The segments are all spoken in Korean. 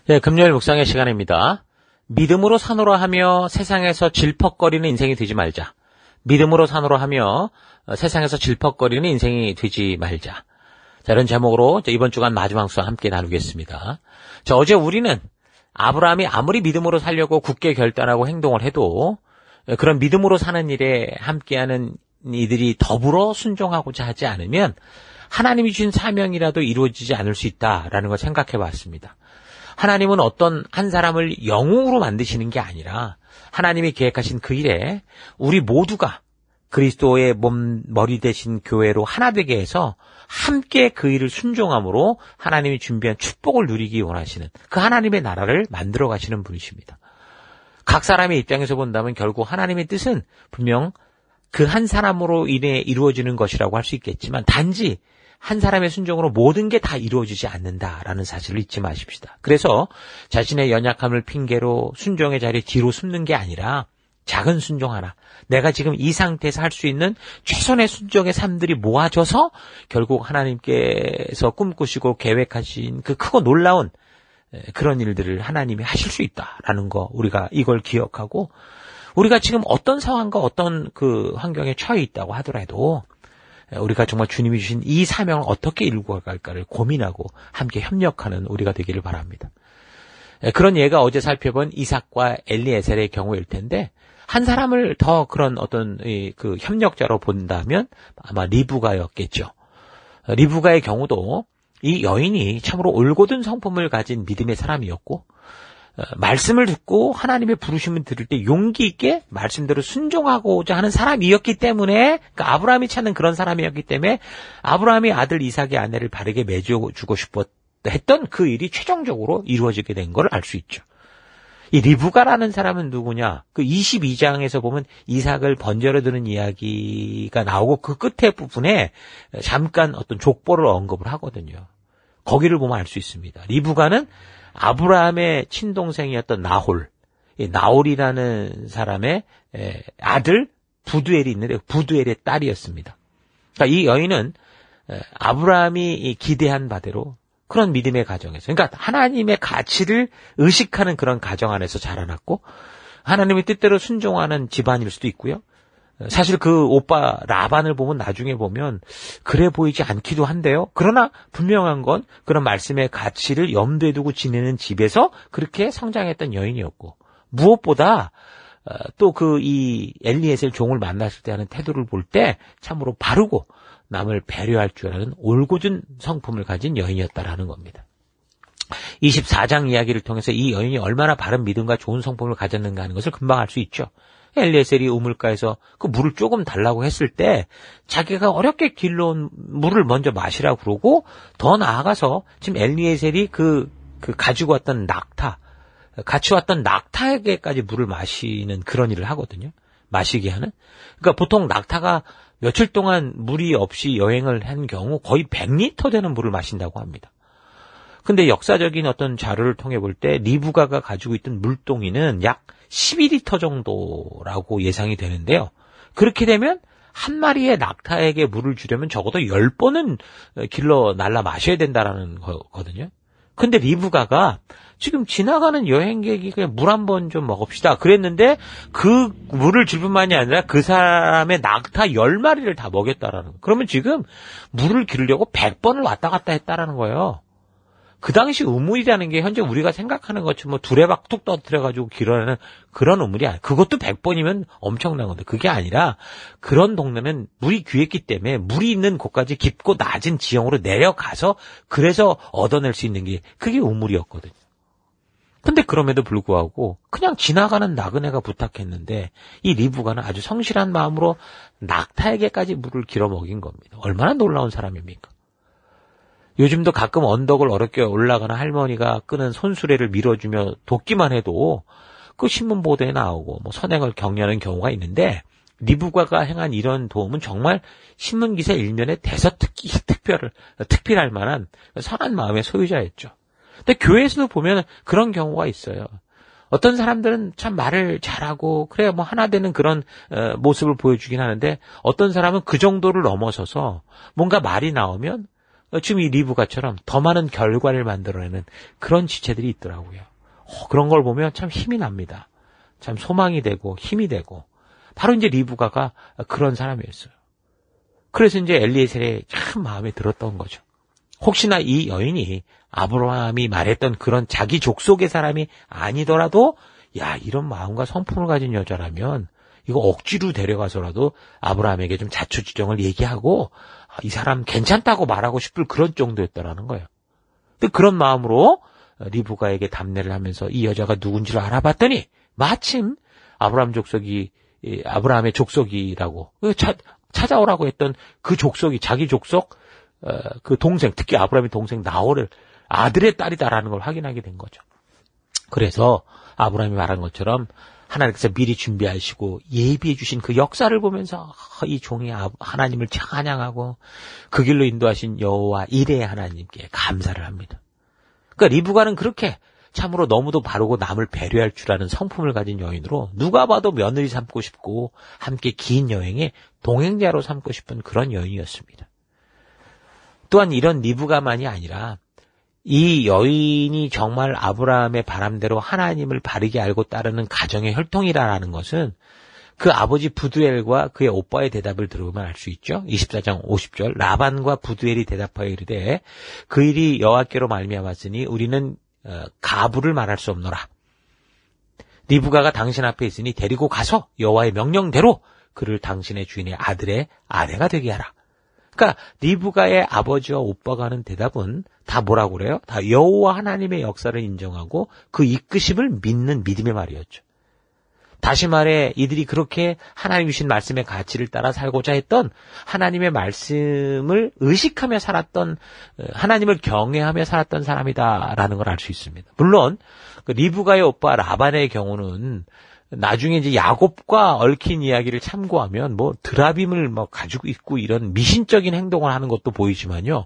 네, 금요일 묵상의 시간입니다. 믿음으로 산으로 하며 세상에서 질퍽거리는 인생이 되지 말자. 믿음으로 산으로 하며 세상에서 질퍽거리는 인생이 되지 말자. 자, 이런 제목으로 이번 주간 마지막 묵상 함께 나누겠습니다. 자, 어제 우리는 아브라함이 아무리 믿음으로 살려고 굳게 결단하고 행동을 해도 그런 믿음으로 사는 일에 함께하는 이들이 더불어 순종하고자 하지 않으면 하나님이 주신 사명이라도 이루어지지 않을 수 있다라는 걸 생각해 봤습니다. 하나님은 어떤 한 사람을 영웅으로 만드시는 게 아니라 하나님이 계획하신 그 일에 우리 모두가 그리스도의 몸, 머리 대신 교회로 하나 되게 해서 함께 그 일을 순종함으로 하나님이 준비한 축복을 누리기 원하시는 그 하나님의 나라를 만들어 가시는 분이십니다. 각 사람의 입장에서 본다면 결국 하나님의 뜻은 분명 그 한 사람으로 인해 이루어지는 것이라고 할 수 있겠지만 단지 한 사람의 순종으로 모든 게 다 이루어지지 않는다라는 사실을 잊지 마십시다. 그래서 자신의 연약함을 핑계로 순종의 자리에 뒤로 숨는 게 아니라 작은 순종 하나, 내가 지금 이 상태에서 할 수 있는 최선의 순종의 삶들이 모아져서 결국 하나님께서 꿈꾸시고 계획하신 그 크고 놀라운 그런 일들을 하나님이 하실 수 있다라는 거, 우리가 이걸 기억하고 우리가 지금 어떤 상황과 어떤 그 환경에 처해 있다고 하더라도 우리가 정말 주님이 주신 이 사명을 어떻게 이루고 갈까를 고민하고 함께 협력하는 우리가 되기를 바랍니다. 그런 예가 어제 살펴본 이삭과 엘리에셀의 경우일 텐데 한 사람을 더 그런 어떤 그 협력자로 본다면 아마 리브가였겠죠. 리브가의 경우도 이 여인이 참으로 올곧은 성품을 가진 믿음의 사람이었고 말씀을 듣고 하나님의 부르심을 들을 때 용기 있게 말씀대로 순종하고자 하는 사람이었기 때문에 그러니까 아브라함이 찾는 그런 사람이었기 때문에 아브라함이 아들 이삭의 아내를 바르게 맺어주고 싶었 했던 그 일이 최종적으로 이루어지게 된 걸 알 수 있죠. 이 리브가라는 사람은 누구냐? 그 22장에서 보면 이삭을 번제로 드는 이야기가 나오고 그 끝에 부분에 잠깐 어떤 족보를 언급을 하거든요. 거기를 보면 알 수 있습니다. 리브가는 아브라함의 친동생이었던 나홀, 나홀이라는 사람의 아들 부두엘이 있는데 부두엘의 딸이었습니다. 그러니까 이 여인은 아브라함이 기대한 바대로 그런 믿음의 가정에서, 그러니까 하나님의 가치를 의식하는 그런 가정 안에서 자라났고 하나님의 뜻대로 순종하는 집안일 수도 있고요. 사실 그 오빠 라반을 보면 나중에 보면 그래 보이지 않기도 한데요. 그러나 분명한 건 그런 말씀의 가치를 염두에 두고 지내는 집에서 그렇게 성장했던 여인이었고 무엇보다 또 그 이 엘리에셀 종을 만났을 때 하는 태도를 볼 때 참으로 바르고 남을 배려할 줄 아는 올곧은 성품을 가진 여인이었다라는 겁니다. 24장 이야기를 통해서 이 여인이 얼마나 바른 믿음과 좋은 성품을 가졌는가 하는 것을 금방 알 수 있죠. 엘리에셀이 우물가에서 그 물을 조금 달라고 했을 때 자기가 어렵게 길러온 물을 먼저 마시라고 그러고 더 나아가서 지금 엘리에셀이 그 가지고 왔던 같이 왔던 낙타에게까지 물을 마시는 그런 일을 하거든요. 마시게 하는. 그러니까 보통 낙타가 며칠 동안 물이 없이 여행을 한 경우 거의 100리터 되는 물을 마신다고 합니다. 근데 역사적인 어떤 자료를 통해 볼 때 리브가가 가지고 있던 물동이는 약 12리터 정도라고 예상이 되는데요. 그렇게 되면 한 마리의 낙타에게 물을 주려면 적어도 10번은 길러 날라 마셔야 된다라는 거거든요. 근데 리브가가 지금 지나가는 여행객이 그냥 물 한 번 좀 먹읍시다 그랬는데 그 물을 줄 뿐만이 아니라 그 사람의 낙타 10마리를 다 먹였다라는 거. 그러면 지금 물을 기르려고 100번을 왔다 갔다 했다라는 거예요. 그 당시 우물이라는 게 현재 우리가 생각하는 것처럼 뭐 두레박 툭 떠뜨려가지고 길어내는 그런 우물이 아니야. 그것도 100번이면 엄청난 건데 그게 아니라 그런 동네는 물이 귀했기 때문에 물이 있는 곳까지 깊고 낮은 지형으로 내려가서 그래서 얻어낼 수 있는 게 그게 우물이었거든요. 근데 그럼에도 불구하고 그냥 지나가는 나그네가 부탁했는데 이 리브가는 아주 성실한 마음으로 낙타에게까지 물을 길어 먹인 겁니다. 얼마나 놀라운 사람입니까? 요즘도 가끔 언덕을 어렵게 올라가는 할머니가 끄는 손수레를 밀어주며 돕기만 해도 그 신문 보도에 나오고 뭐 선행을 격려하는 경우가 있는데 리브가가 행한 이런 도움은 정말 신문기사 일면에 특별할 만한 선한 마음의 소유자였죠. 근데 교회에서도 보면 그런 경우가 있어요. 어떤 사람들은 참 말을 잘하고 그래 뭐 하나 되는 그런 모습을 보여주긴 하는데 어떤 사람은 그 정도를 넘어서서 뭔가 말이 나오면 지금 이 리브가처럼 더 많은 결과를 만들어내는 그런 지체들이 있더라고요. 그런 걸 보면 참 힘이 납니다. 참 소망이 되고 힘이 되고. 바로 이제 리브가가 그런 사람이었어요. 그래서 이제 엘리에셀이 참 마음에 들었던 거죠. 혹시나 이 여인이 아브라함이 말했던 그런 자기 족속의 사람이 아니더라도 야, 이런 마음과 성품을 가진 여자라면 이거 억지로 데려가서라도 아브라함에게 좀 자초지종을 얘기하고 이 사람 괜찮다고 말하고 싶을 그런 정도였다라는 거예요. 근데 그런 마음으로 리브가에게 답례를 하면서 이 여자가 누군지를 알아봤더니 마침 아브라함의 족속이라고 찾아오라고 했던 그 족속이 자기 족속 그 동생, 특히 아브라함의 동생 나홀을 아들의 딸이다라는 걸 확인하게 된 거죠. 그래서 아브라함이 말한 것처럼 하나님께서 미리 준비하시고 예비해 주신 그 역사를 보면서 이 종이 하나님을 찬양하고 그 길로 인도하신 여호와 이레의 하나님께 감사를 합니다. 그러니까 리브가는 그렇게 참으로 너무도 바르고 남을 배려할 줄 아는 성품을 가진 여인으로 누가 봐도 며느리 삼고 싶고 함께 긴 여행에 동행자로 삼고 싶은 그런 여인이었습니다. 또한 이런 리브가만이 아니라 이 여인이 정말 아브라함의 바람대로 하나님을 바르게 알고 따르는 가정의 혈통이라는 것은 그 아버지 부두엘과 그의 오빠의 대답을 들어보면 알 수 있죠. 24장 50절 라반과 부두엘이 대답하여 이르되 그 일이 여호와께로 말미암았으니 우리는 가부를 말할 수 없노라. 리브가가 당신 앞에 있으니 데리고 가서 여호와의 명령대로 그를 당신의 주인의 아들의 아내가 되게 하라. 그러니까 리브가의 아버지와 오빠가 하는 대답은 다 뭐라고 그래요? 다 여호와 하나님의 역사를 인정하고 그 이끄심을 믿는 믿음의 말이었죠. 다시 말해 이들이 그렇게 하나님 주신 말씀의 가치를 따라 살고자 했던 하나님의 말씀을 의식하며 살았던 하나님을 경외하며 살았던 사람이다라는 걸 알 수 있습니다. 물론 그 리브가의 오빠 라반의 경우는 나중에 이제 야곱과 얽힌 이야기를 참고하면 뭐 드라빔을 가지고 있고 이런 미신적인 행동을 하는 것도 보이지만요.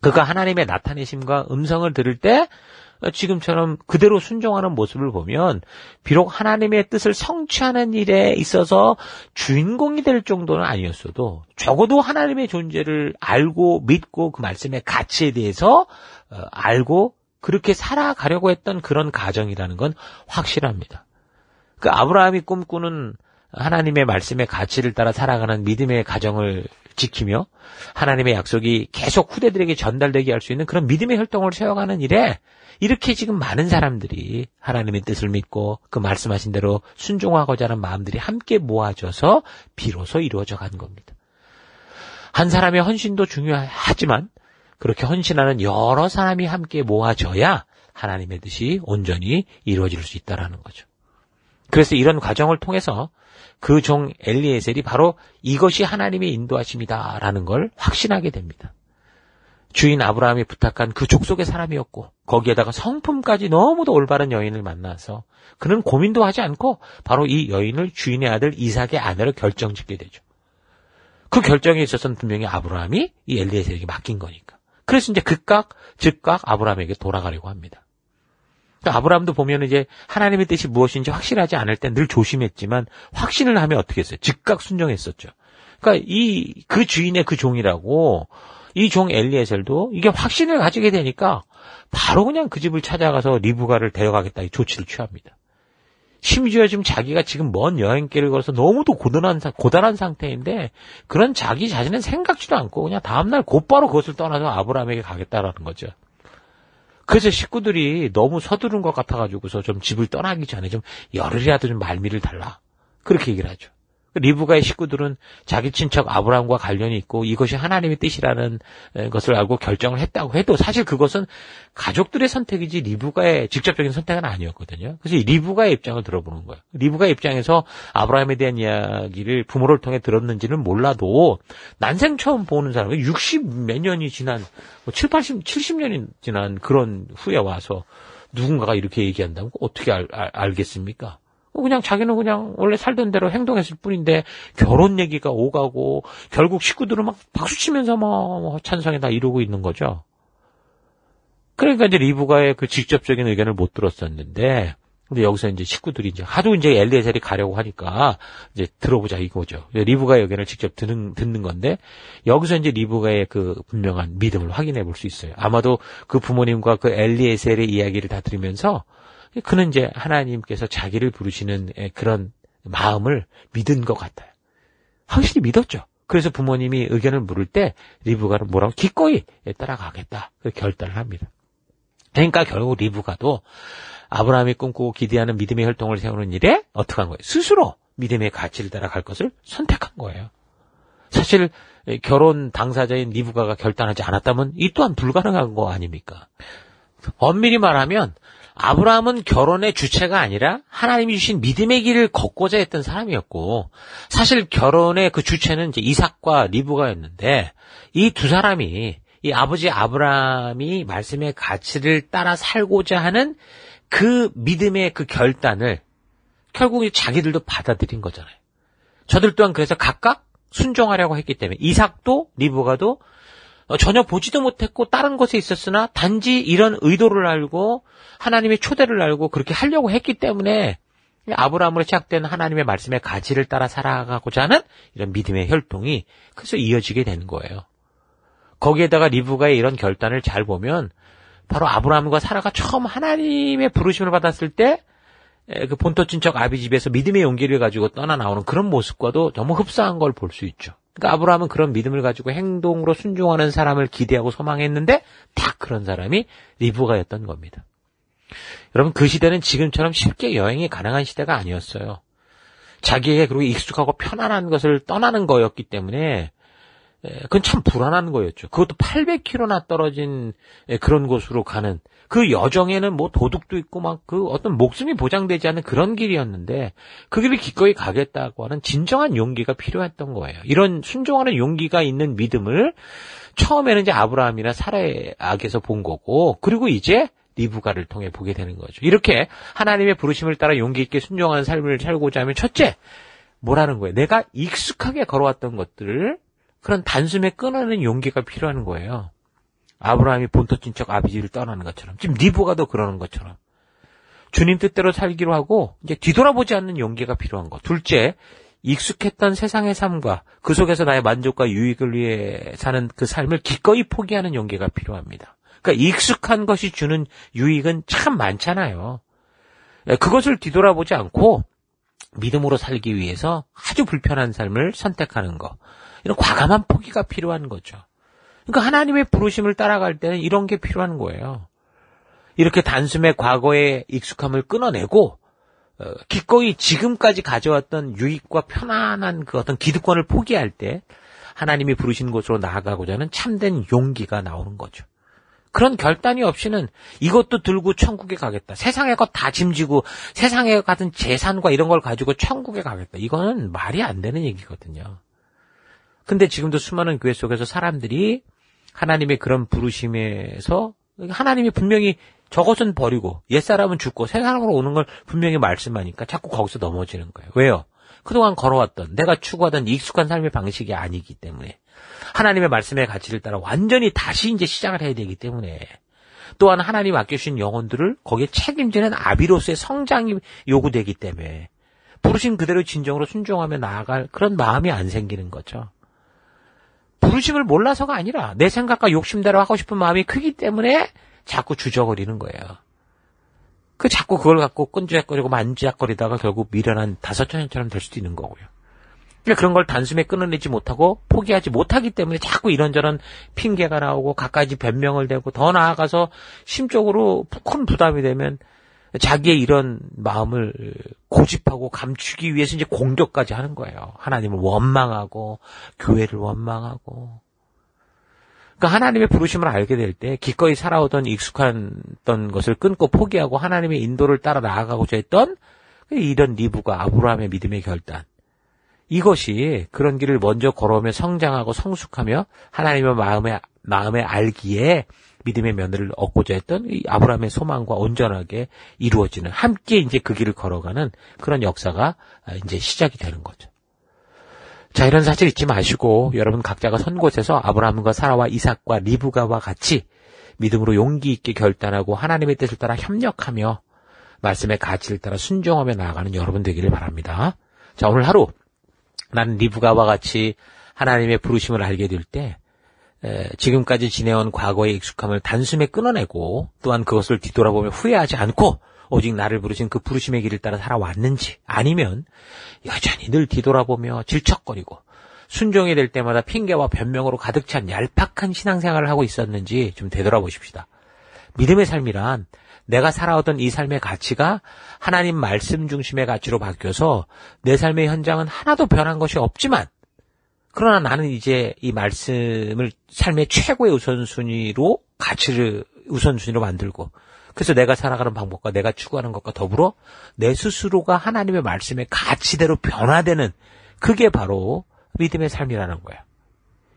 그가 하나님의 나타내심과 음성을 들을 때 지금처럼 그대로 순종하는 모습을 보면 비록 하나님의 뜻을 성취하는 일에 있어서 주인공이 될 정도는 아니었어도 적어도 하나님의 존재를 알고 믿고 그 말씀의 가치에 대해서 알고 그렇게 살아가려고 했던 그런 가정이라는 건 확실합니다. 그 아브라함이 꿈꾸는 하나님의 말씀의 가치를 따라 살아가는 믿음의 가정을 지키며 하나님의 약속이 계속 후대들에게 전달되게 할 수 있는 그런 믿음의 혈통을 세워가는 일에 이렇게 지금 많은 사람들이 하나님의 뜻을 믿고 그 말씀하신 대로 순종하고자 하는 마음들이 함께 모아져서 비로소 이루어져 간 겁니다. 한 사람의 헌신도 중요하지만 그렇게 헌신하는 여러 사람이 함께 모아져야 하나님의 뜻이 온전히 이루어질 수 있다는 거죠. 그래서 이런 과정을 통해서 그 종 엘리에셀이 바로 이것이 하나님의 인도하심이다라는 걸 확신하게 됩니다. 주인 아브라함이 부탁한 그 족속의 사람이었고 거기에다가 성품까지 너무도 올바른 여인을 만나서 그는 고민도 하지 않고 바로 이 여인을 주인의 아들 이삭의 아내로 결정짓게 되죠. 그 결정에 있어서는 분명히 아브라함이 이 엘리에셀에게 맡긴 거니까. 그래서 이제 즉각 아브라함에게 돌아가려고 합니다. 아브라함도 보면 이제 하나님의 뜻이 무엇인지 확실하지 않을 땐 늘 조심했지만 확신을 하면 어떻게 했어요? 즉각 순종했었죠. 그러니까 그 주인의 그 종이라고 이 종 엘리에셀도 이게 확신을 가지게 되니까 바로 그냥 그 집을 찾아가서 리브가를 데려가겠다 이 조치를 취합니다. 심지어 지금 자기가 지금 먼 여행길을 걸어서 너무도 고단한 상태인데 그런 자기 자신은 생각지도 않고 그냥 다음날 곧바로 그것을 떠나서 아브라함에게 가겠다라는 거죠. 그래서 식구들이 너무 서두른 것 같아가지고서 좀 집을 떠나기 전에 좀 열흘이라도 좀 말미를 달라. 그렇게 얘기를 하죠. 리브가의 식구들은 자기 친척 아브라함과 관련이 있고 이것이 하나님의 뜻이라는 것을 알고 결정을 했다고 해도 사실 그것은 가족들의 선택이지 리브가의 직접적인 선택은 아니었거든요. 그래서 이 리브가의 입장을 들어보는 거예요. 리브가의 입장에서 아브라함에 대한 이야기를 부모를 통해 들었는지는 몰라도 난생 처음 보는 사람이 60 몇 년이 지난 70년이 지난 그런 후에 와서 누군가가 이렇게 얘기한다고 어떻게 알겠습니까? 그냥 자기는 그냥 원래 살던 대로 행동했을 뿐인데 결혼 얘기가 오가고 결국 식구들은 막 박수치면서 막 찬성에 다 이루고 있는 거죠. 그러니까 이제 리브가의 그 직접적인 의견을 못 들었었는데 근데 여기서 이제 식구들이 이제 하도 이제 엘리에셀이 가려고 하니까 이제 들어보자 이거죠. 리브가의 의견을 직접 듣는 건데 여기서 이제 리브가의 그 분명한 믿음을 확인해 볼 수 있어요. 아마도 그 부모님과 그 엘리에셀의 이야기를 다 들으면서 그는 이제 하나님께서 자기를 부르시는 그런 마음을 믿은 것 같아요. 확실히 믿었죠. 그래서 부모님이 의견을 물을 때 리브가는 뭐라고 기꺼이 따라가겠다. 그렇게 결단을 합니다. 그러니까 결국 리브가도 아브라함이 꿈꾸고 기대하는 믿음의 혈통을 세우는 일에 어떻게 한 거예요? 스스로 믿음의 가치를 따라갈 것을 선택한 거예요. 사실 결혼 당사자인 리브가가 결단하지 않았다면 이 또한 불가능한 거 아닙니까? 엄밀히 말하면 아브라함은 결혼의 주체가 아니라 하나님이 주신 믿음의 길을 걷고자 했던 사람이었고 사실 결혼의 그 주체는 이제 이삭과 리브가였는데 이 두 사람이 이 아버지 아브라함이 말씀의 가치를 따라 살고자 하는 그 믿음의 그 결단을 결국 자기들도 받아들인 거잖아요. 저들 또한 그래서 각각 순종하려고 했기 때문에 이삭도 리브가도 전혀 보지도 못했고 다른 곳에 있었으나 단지 이런 의도를 알고 하나님의 초대를 알고 그렇게 하려고 했기 때문에 아브라함으로 시작된 하나님의 말씀의 가치를 따라 살아가고자 하는 이런 믿음의 혈통이 그래서 이어지게 되는 거예요. 거기에다가 리브가의 이런 결단을 잘 보면 바로 아브라함과 사라가 처음 하나님의 부르심을 받았을 때 그 본토 친척 아비 집에서 믿음의 용기를 가지고 떠나 나오는 그런 모습과도 너무 흡사한 걸 볼 수 있죠. 그러니까 아브라함은 그런 믿음을 가지고 행동으로 순종하는 사람을 기대하고 소망했는데 딱 그런 사람이 리브가였던 겁니다. 여러분 그 시대는 지금처럼 쉽게 여행이 가능한 시대가 아니었어요. 자기에게 그리고 익숙하고 편안한 것을 떠나는 거였기 때문에 그건 참 불안한 거였죠. 그것도 800km나 떨어진 그런 곳으로 가는 그 여정에는 뭐 도둑도 있고 막 그 어떤 목숨이 보장되지 않는 그런 길이었는데 그 길을 기꺼이 가겠다고 하는 진정한 용기가 필요했던 거예요. 이런 순종하는 용기가 있는 믿음을 처음에는 이제 아브라함이나 사라에게서 본 거고 그리고 이제 리브가를 통해 보게 되는 거죠. 이렇게 하나님의 부르심을 따라 용기 있게 순종하는 삶을 살고자 하면 첫째 뭐라는 거예요? 내가 익숙하게 걸어왔던 것들을 그런 단숨에 끊어내는 용기가 필요한 거예요. 아브라함이 본토 친척 아비지를 떠나는 것처럼 지금 리브가도 그러는 것처럼 주님 뜻대로 살기로 하고 이제 뒤돌아보지 않는 용기가 필요한 거. 둘째, 익숙했던 세상의 삶과 그 속에서 나의 만족과 유익을 위해 사는 그 삶을 기꺼이 포기하는 용기가 필요합니다. 그러니까 익숙한 것이 주는 유익은 참 많잖아요. 그것을 뒤돌아보지 않고 믿음으로 살기 위해서 아주 불편한 삶을 선택하는 거. 이런 과감한 포기가 필요한 거죠. 그러니까 하나님의 부르심을 따라갈 때는 이런 게 필요한 거예요. 이렇게 단숨에 과거의 익숙함을 끊어내고 기꺼이 지금까지 가져왔던 유익과 편안한 그 어떤 기득권을 포기할 때 하나님이 부르신 곳으로 나아가고자 하는 참된 용기가 나오는 거죠. 그런 결단이 없이는 이것도 들고 천국에 가겠다. 세상의 것 다 짐지고 세상에 가진 재산과 이런 걸 가지고 천국에 가겠다. 이거는 말이 안 되는 얘기거든요. 근데 지금도 수많은 교회 속에서 사람들이 하나님의 그런 부르심에서 하나님이 분명히 저것은 버리고 옛사람은 죽고 새 사람으로 오는 걸 분명히 말씀하니까 자꾸 거기서 넘어지는 거예요. 왜요? 그동안 걸어왔던 내가 추구하던 익숙한 삶의 방식이 아니기 때문에 하나님의 말씀의 가치를 따라 완전히 다시 이제 시작을 해야 되기 때문에 또한 하나님 아껴주신 영혼들을 거기에 책임지는 아비로서의 성장이 요구되기 때문에 부르심 그대로 진정으로 순종하며 나아갈 그런 마음이 안 생기는 거죠. 부르심을 몰라서가 아니라 내 생각과 욕심대로 하고 싶은 마음이 크기 때문에 자꾸 주저거리는 거예요. 자꾸 그걸 갖고 끈적거리고 만지작거리다가 결국 미련한 다섯처녀처럼 될 수도 있는 거고요. 그러니까 그런 걸 단숨에 끊어내지 못하고 포기하지 못하기 때문에 자꾸 이런저런 핑계가 나오고 갖가지 변명을 대고 더 나아가서 심적으로 큰 부담이 되면 자기의 이런 마음을 고집하고 감추기 위해서 이제 공격까지 하는 거예요. 하나님을 원망하고 교회를 원망하고. 그러니까 하나님의 부르심을 알게 될 때 기꺼이 살아오던 익숙했던 것을 끊고 포기하고 하나님의 인도를 따라 나아가고자 했던 이런 리브가 아브라함의 믿음의 결단. 이것이 그런 길을 먼저 걸어오며 성장하고 성숙하며 하나님의 마음에 알기에 믿음의 면을 얻고자 했던 이 아브라함의 소망과 온전하게 이루어지는 함께 이제 그 길을 걸어가는 그런 역사가 이제 시작이 되는 거죠. 자, 이런 사실 잊지 마시고 여러분 각자가 선 곳에서 아브라함과 사라와 이삭과 리브가와 같이 믿음으로 용기 있게 결단하고 하나님의 뜻을 따라 협력하며 말씀의 가치를 따라 순종하며 나아가는 여러분 되기를 바랍니다. 자, 오늘 하루 나는 리브가와 같이 하나님의 부르심을 알게 될 때 지금까지 지내온 과거의 익숙함을 단숨에 끊어내고 또한 그것을 뒤돌아보며 후회하지 않고 오직 나를 부르신 그 부르심의 길을 따라 살아왔는지, 아니면 여전히 늘 뒤돌아보며 질척거리고 순종이 될 때마다 핑계와 변명으로 가득 찬 얄팍한 신앙생활을 하고 있었는지 좀 되돌아보십시다. 믿음의 삶이란 내가 살아오던 이 삶의 가치가 하나님 말씀 중심의 가치로 바뀌어서 내 삶의 현장은 하나도 변한 것이 없지만, 그러나 나는 이제 이 말씀을 삶의 최고의 우선순위로, 가치를 우선순위로 만들고, 그래서 내가 살아가는 방법과 내가 추구하는 것과 더불어 내 스스로가 하나님의 말씀의 가치대로 변화되는, 그게 바로 믿음의 삶이라는 거예요.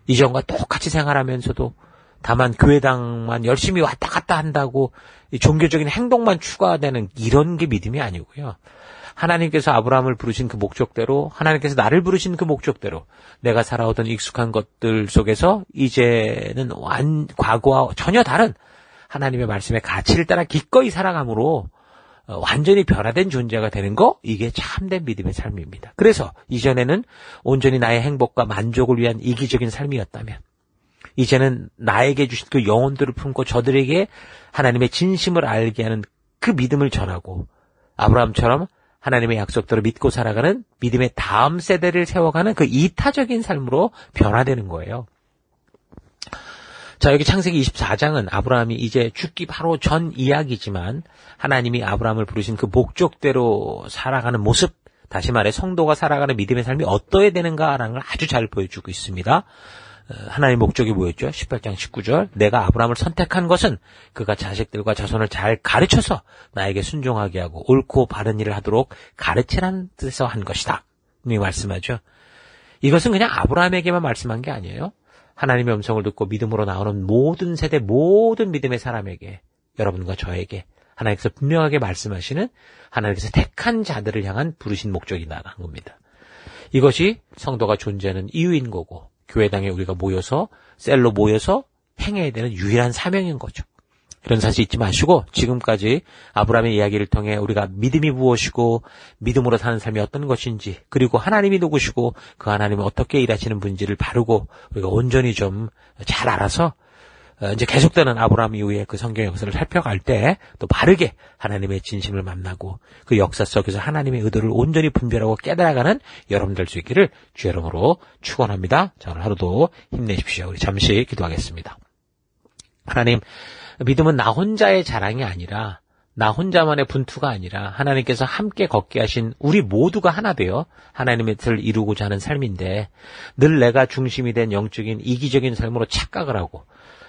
이전과 똑같이 생활하면서도 다만 교회당만 열심히 왔다 갔다 한다고 종교적인 행동만 추가되는 이런 게 믿음이 아니고요. 하나님께서 아브라함을 부르신 그 목적대로, 하나님께서 나를 부르신 그 목적대로 내가 살아오던 익숙한 것들 속에서 이제는 과거와 전혀 다른 하나님의 말씀의 가치를 따라 기꺼이 살아감으로 완전히 변화된 존재가 되는 거, 이게 참된 믿음의 삶입니다. 그래서 이전에는 온전히 나의 행복과 만족을 위한 이기적인 삶이었다면, 이제는 나에게 주신 그 영혼들을 품고 저들에게 하나님의 진심을 알게 하는 그 믿음을 전하고, 아브라함처럼 하나님의 약속대로 믿고 살아가는 믿음의 다음 세대를 세워가는 그 이타적인 삶으로 변화되는 거예요. 자, 여기 창세기 24장은 아브라함이 이제 죽기 바로 전 이야기지만 하나님이 아브라함을 부르신 그 목적대로 살아가는 모습, 다시 말해 성도가 살아가는 믿음의 삶이 어떠해야 되는가라는 걸 아주 잘 보여주고 있습니다. 하나님의 목적이 뭐였죠? 18장 19절, 내가 아브라함을 선택한 것은 그가 자식들과 자손을 잘 가르쳐서 나에게 순종하게 하고 옳고 바른 일을 하도록 가르치라는 뜻에서 한 것이다. 이 말씀하죠. 이것은 그냥 아브라함에게만 말씀한 게 아니에요. 하나님의 음성을 듣고 믿음으로 나오는 모든 세대, 모든 믿음의 사람에게, 여러분과 저에게 하나님께서 분명하게 말씀하시는, 하나님께서 택한 자들을 향한 부르신 목적이라는 겁니다. 이것이 성도가 존재하는 이유인 거고, 교회당에 우리가 모여서, 셀로 모여서 행해야 되는 유일한 사명인 거죠. 그런 사실 잊지 마시고, 지금까지 아브라함의 이야기를 통해 우리가 믿음이 무엇이고 믿음으로 사는 삶이 어떤 것인지, 그리고 하나님이 누구시고 그 하나님이 어떻게 일하시는 분지를 바르고 우리가 온전히 좀 잘 알아서 이제 계속되는 아브라함 이후의 그 성경 역사를 살펴갈 때 또 바르게 하나님의 진심을 만나고 그 역사 속에서 하나님의 의도를 온전히 분별하고 깨달아가는 여러분 될 수 있기를 주의 이름으로 축원합니다. 자, 오늘 하루도 힘내십시오. 우리 잠시 기도하겠습니다. 하나님, 믿음은 나 혼자의 자랑이 아니라, 나 혼자만의 분투가 아니라 하나님께서 함께 걷게 하신 우리 모두가 하나 되어 하나님의 뜻을 이루고자 하는 삶인데, 늘 내가 중심이 된 영적인 이기적인 삶으로 착각을 하고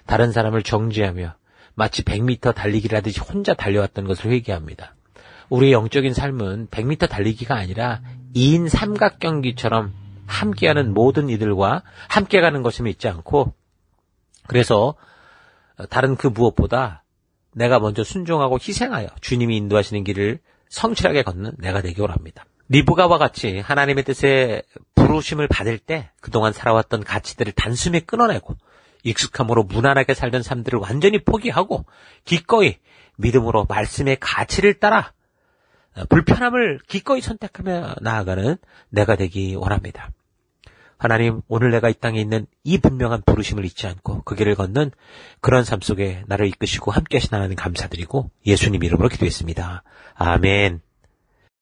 다른 사람을 정죄하며 마치 100m 달리기를 하듯이 혼자 달려왔던 것을 회개합니다. 우리의 영적인 삶은 100m 달리기가 아니라 2인 삼각경기처럼 함께하는 모든 이들과 함께 가는 것임을 잊지 않고, 그래서 다른 그 무엇보다 내가 먼저 순종하고 희생하여 주님이 인도하시는 길을 성실하게 걷는 내가 되기 원합니다. 리브가와 같이 하나님의 뜻에 부르심을 받을 때 그동안 살아왔던 가치들을 단숨에 끊어내고 익숙함으로 무난하게 살던 삶들을 완전히 포기하고 기꺼이 믿음으로 말씀의 가치를 따라 불편함을 기꺼이 선택하며 나아가는 내가 되기 원합니다. 하나님, 오늘 내가 이 땅에 있는 이 분명한 부르심을 잊지 않고 그 길을 걷는 그런 삶 속에 나를 이끄시고 함께 하신 하나님 감사드리고 예수님 이름으로 기도했습니다. 아멘.